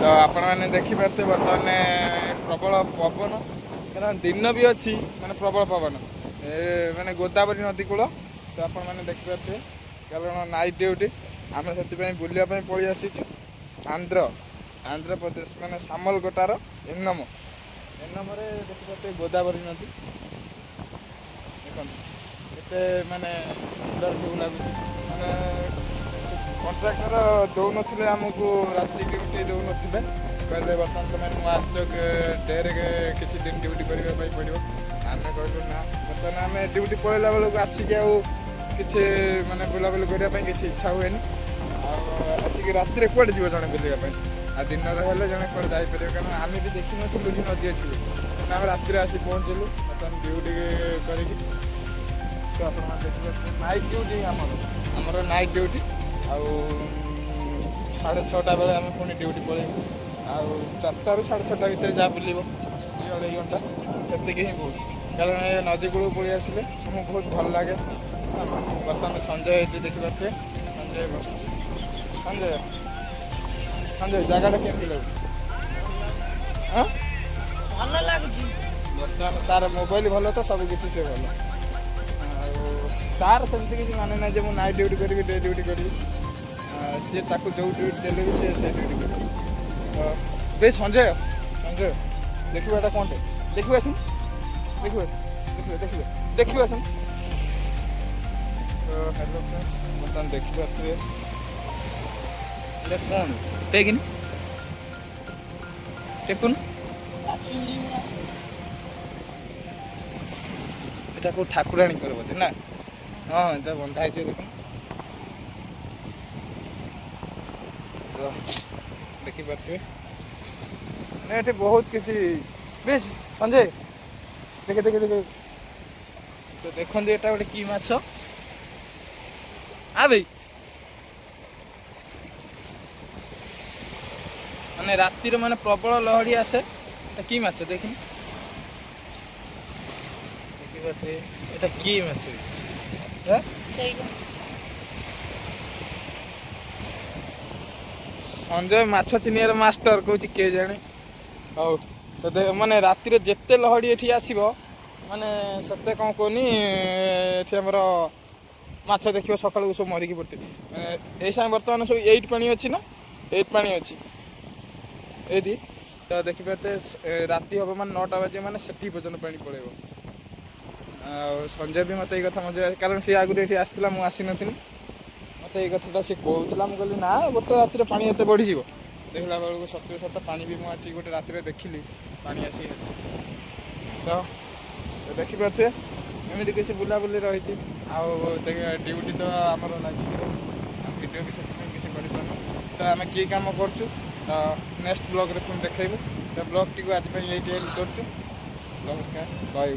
आपण मैंने देखिपे बर्तमान प्रबल पवन कारण दिन भी अच्छी माने प्रबल पवन माने गोदावरी नदी कूल तो आपण मैंने देखिपे कारण नाइट ड्यूटी आम से बुलापी पलि आसी आंध्र आंध्र प्रदेश माने सामलकोटार एनम एनम देखिपे गोदावरी नदी देखते माने सुंदर व्यू लगुच माने कंट्राक्टर दौन आमको राति ड्यूटी दौन कहले बर्तमान तुम आस डेरे किसी दिन ड्यूटी करने पड़ो आम कहलु ना बर्तमान आम ड्यूटी पलैला बेलू आसिक किसी माने बुलाबुली करने किसी इच्छा हुए आसिक राति कौटे जीव जड़े बुलापी आ दिन हेल्ले जड़े कौटे जापर कारण आम भी देखी नुलु कि नदी अच्छी आम राति आसी पहुँचलु बर्तमान ड्यूटी कर तो आप नाइट ड्यूटी आमर नाइट ड्यूटी आउ 6:30 बेले आम पुणी ड्यूटी पलैबू आउ 4टा ରୁ 6:30 भितर जहाँ बुल 2-2.5 घंटा से ही बहुत कारण ये नदी कूल पलि आसिले आमको बहुत भल लगे बर्तमान संजय ये देखिपे संजय बस संजय संजय जगटा केमती लगुच भल लगुच बर्तमान तार मोबाइल भल तो सब किसी से भल तार सेमती किसी माने ना मुझे नाइट ड्यूटी करी डे ड्यूटी करी सी ताको जो ड्यूटी देले भी से ड्यूटी कर तो बे संजय संजय देखिए एटा कौन देखिए आसुन देखिए देखिए देखिए देखिए आसुन तो हेलो फ्रेंड्स बर्तमान देखिए आते ये कौन टेकिन टेकुन এটা কেউ ঠাকুরাণী করে বোধে না হ্যাঁ এটা বন্ধা হয়েছে দেখুন তো ଦେଖିପାରୁଥିବେ ମାନେ ଏଠି ବହୁତ କିଛି ବେଶ ସଞ୍ଜୟ ଦେଖେ ଦେଖେ ଦେଖେ ତ ଦେଖନ୍ତୁ ଏଟା ଗୋଟେ କି ମାଛ ଆ ଭାଇ ମାନେ ରାତିରେ ମାନେ ପ୍ରବଳ ଲହଡ଼ି ଆସେ କି ମାଛ ଦେଖିନି এটা কি মাছ সঞ্জয় মাছ চিনিয়ার মাস্टर কହୁଛି କିଏ ଜାଣେ ହଉ ତ ମାନେ ରାତିରେ ଯେତେ ଲହଡ଼ି ଏଠି ଆସିବ ମାନେ ସେତେ କ'ଣ କହୁନି ଏଠି ଆମର ମାଛ ଦେଖିବ ସକାଳକୁ ସବୁ ମରିକି ପଡ଼ିଥିବେ ଏଇ ସାଙ୍ଗେ ବର୍ତ୍ତମାନ ସବୁ 8 ପାଣି ଅଛି ନା 8 ପାଣି ଅଛି ଏଇଠି ତ ଦେଖିପାରୁଥିବେ ରାତି ହେବ ମାନେ 9ଟା ବାଜିବ ମାନେ ସେଠି ପର୍ଯ୍ୟନ୍ତ ପାଣି ପଳେଇବ संजय भी मत कथा मजा कारण सी आगुरी ये आसला मुझे आसी नी मत ये कथा सी कहला मुझे ना गोटे रातिर पा एत बढ़ी देखला बेलू सत्य सत पा भी मुझे गोटे रातिर देखिली पा आसी तो देखिपे एमती किसी बुलाबुली रही ड्यूटी तो आमर लगे भिडियो भी से किसी कर तो आम कि कम करूँ नेक्स्ट ब्लॉग रे पुणी देखू तो ब्लॉग टी आज ये करूँ नमस्कार बाय।